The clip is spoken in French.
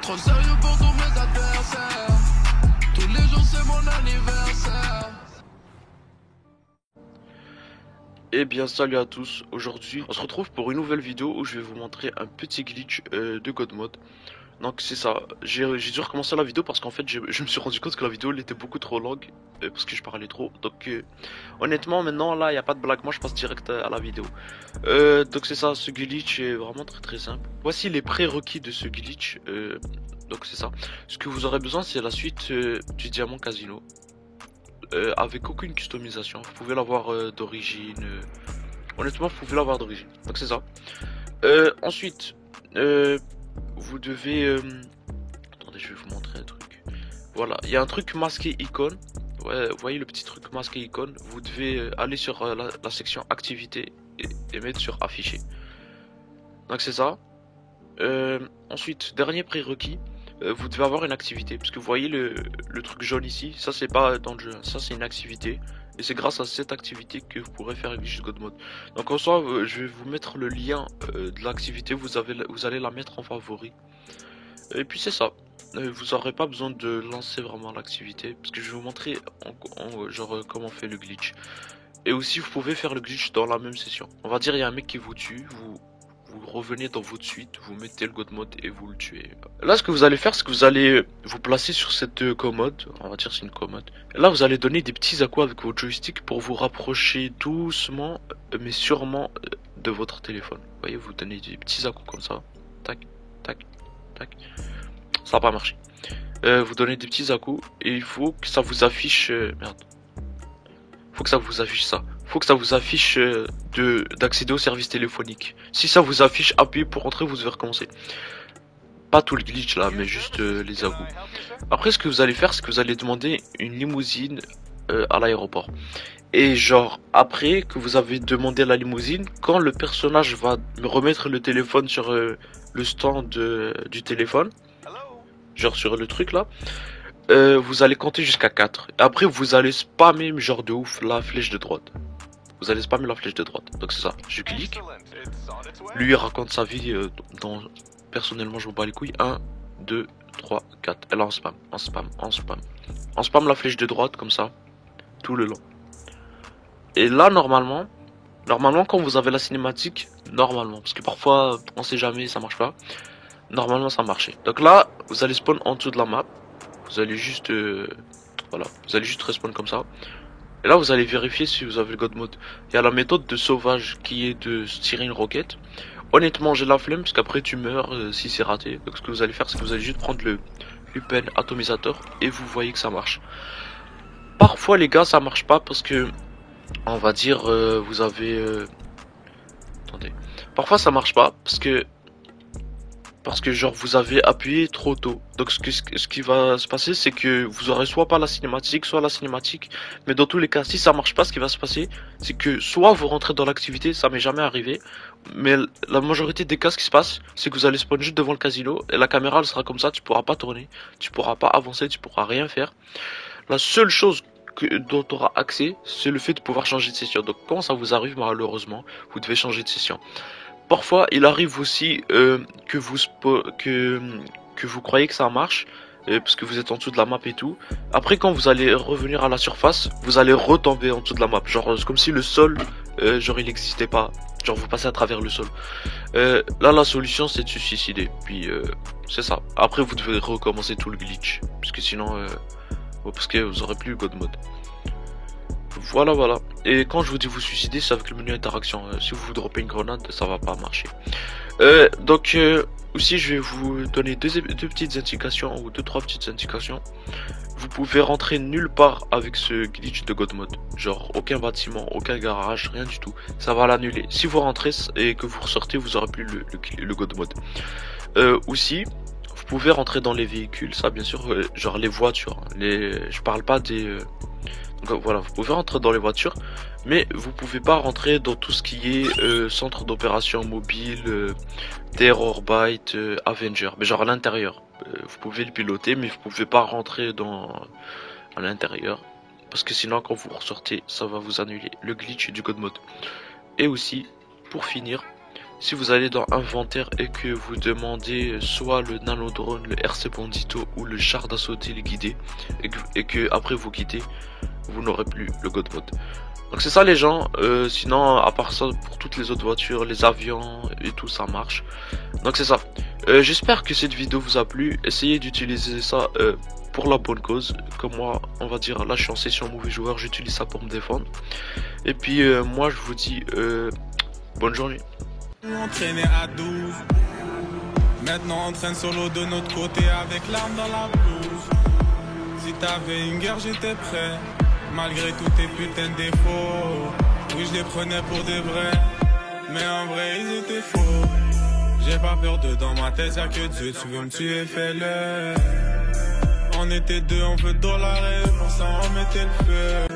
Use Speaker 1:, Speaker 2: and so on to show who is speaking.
Speaker 1: Trop sérieux pour tous mes adversaires. Tous les jours c'est mon anniversaire.
Speaker 2: Eh bien salut à tous, aujourd'hui on se retrouve pour une nouvelle vidéo où je vais vous montrer un petit glitch de Godmode. Donc c'est ça, j'ai dû recommencer la vidéo parce qu'en fait je me suis rendu compte que la vidéo elle était beaucoup trop longue parce que je parlais trop. Donc honnêtement maintenant là il n'y a pas de blague, moi je passe direct à la vidéo. Donc c'est ça, ce glitch est vraiment très simple. Voici les prérequis de ce glitch, donc c'est ça. Ce que vous aurez besoin c'est la suite du diamant casino. Avec aucune customisation, vous pouvez l'avoir d'origine. Honnêtement, vous pouvez l'avoir d'origine. Donc c'est ça. Ensuite, vous devez. Attendez, je vais vous montrer un truc. Voilà, il y a un truc masqué icône. Ouais, vous voyez le petit truc masqué icône. Vous devez aller sur la section activité et mettre sur afficher. Donc c'est ça. Ensuite, dernier prérequis. Vous devez avoir une activité, parce que vous voyez le truc jaune ici, ça c'est pas dans le jeu, ça c'est une activité, et c'est grâce à cette activité que vous pourrez faire un glitch de Godmode. Donc en soi, je vais vous mettre le lien de l'activité, vous allez la mettre en favori, et puis c'est ça. Vous aurez pas besoin de lancer vraiment l'activité, parce que je vais vous montrer genre comment on fait le glitch. Et aussi vous pouvez faire le glitch dans la même session. On va dire il y a un mec qui vous tue, vous revenez dans votre suite, vous mettez le Godmode et vous le tuez. Là ce que vous allez faire, c'est que vous allez vous placer sur cette commode, on va dire c'est une commode. Et là vous allez donner des petits à-coups avec votre joystick pour vous rapprocher doucement mais sûrement de votre téléphone. Vous voyez, vous donnez des petits à-coups comme ça. Tac, tac, tac. Ça va pas marcher. Vous donnez des petits à-coups et il faut que ça vous affiche... merde. Faut que ça vous affiche ça. Faut que ça vous affiche d'accéder au service téléphonique. Si ça vous affiche, appuyez pour entrer, vous devez recommencer. Pas tout le glitch là, mais juste les à-coups. Après, ce que vous allez faire, c'est que vous allez demander une limousine à l'aéroport. Et genre, après que vous avez demandé la limousine, quand le personnage va me remettre le téléphone sur le stand du téléphone, genre sur le truc là, vous allez compter jusqu'à 4. Après, vous allez spammer genre de ouf la flèche de droite. Vous allez spammer la flèche de droite. Donc c'est ça. Je clique. Lui il raconte sa vie dans... Personnellement je vous bats les couilles. 1, 2, 3, 4. Et là on spam. On spam. On spam. On spam la flèche de droite comme ça. Tout le long. Et là normalement quand vous avez la cinématique, normalement. Parce que parfois on sait jamais, ça marche pas. Normalement ça marchait. Donc là vous allez spawn en dessous de la map. Vous allez juste... voilà. Vous allez juste respawn comme ça. Et là vous allez vérifier si vous avez le Godmode. Il y a la méthode de sauvage qui est de tirer une roquette. Honnêtement j'ai la flemme parce qu'après tu meurs si c'est raté. Donc ce que vous allez faire c'est que vous allez juste prendre le UPN atomisateur et vous voyez que ça marche. Parfois les gars ça marche pas parce que on va dire vous avez... attendez. Parfois ça marche pas parce que genre vous avez appuyé trop tôt. Donc ce qui va se passer c'est que vous aurez soit pas la cinématique, soit la cinématique. Mais dans tous les cas, si ça marche pas, ce qui va se passer c'est que soit vous rentrez dans l'activité, ça m'est jamais arrivé. Mais la majorité des cas, ce qui se passe c'est que vous allez spawn juste devant le casino. Et la caméra elle sera comme ça, tu pourras pas tourner, tu pourras pas avancer, tu pourras rien faire. La seule chose dont tu auras accès c'est le fait de pouvoir changer de session. Donc quand ça vous arrive malheureusement, vous devez changer de session. Parfois, il arrive aussi que vous croyez que ça marche, parce que vous êtes en dessous de la map et tout. Après, quand vous allez revenir à la surface, vous allez retomber en dessous de la map. Genre, c'est comme si le sol, genre, il n'existait pas. Genre, vous passez à travers le sol. Là, la solution, c'est de se suicider. Puis, c'est ça. Après, vous devez recommencer tout le glitch, parce que sinon, parce que vous aurez plus le Godmode. Voilà. Et quand je vous dis vous suicider, c'est avec le menu interaction. Si vous droppez une grenade, ça va pas marcher. Donc aussi, je vais vous donner deux petites indications ou trois petites indications. Vous pouvez rentrer nulle part avec ce glitch de Godmode. Genre aucun bâtiment, aucun garage, rien du tout. Ça va l'annuler. Si vous rentrez et que vous ressortez, vous aurez plus le Godmode. Aussi, vous pouvez rentrer dans les véhicules. Ça, bien sûr, genre les voitures. Je parle pas des donc voilà, vous pouvez rentrer dans les voitures, mais vous pouvez pas rentrer dans tout ce qui est centre d'opération mobile, Terrorbyte, Avenger, mais genre à l'intérieur. Vous pouvez le piloter, mais vous pouvez pas rentrer à l'intérieur, parce que sinon quand vous ressortez, ça va vous annuler le glitch du Godmode. Et aussi, pour finir, Si vous allez dans inventaire et que vous demandez soit le nanodrone, le RC Bandito ou le char d'assaut téléguidé et que après vous quittez, vous n'aurez plus le God Mode. Donc c'est ça les gens, sinon à part ça pour toutes les autres voitures, les avions et tout ça marche. Donc c'est ça. J'espère que cette vidéo vous a plu, essayez d'utiliser ça pour la bonne cause. Comme moi on va dire là je suis en session mauvais joueur, j'utilise ça pour me défendre. Et puis moi je vous dis bonne journée.
Speaker 3: On traînait à 12. Maintenant on traîne solo de notre côté avec l'arme dans la blouse. Si t'avais une guerre j'étais prêt. Malgré tous tes putains de défauts. Oui je les prenais pour des vrais. Mais en vrai ils étaient faux. J'ai pas peur de dans ma tête y'a que Dieu. Tu veux me tuer fais-le. On était deux on veut dollarer. Pour ça on mettait le feu.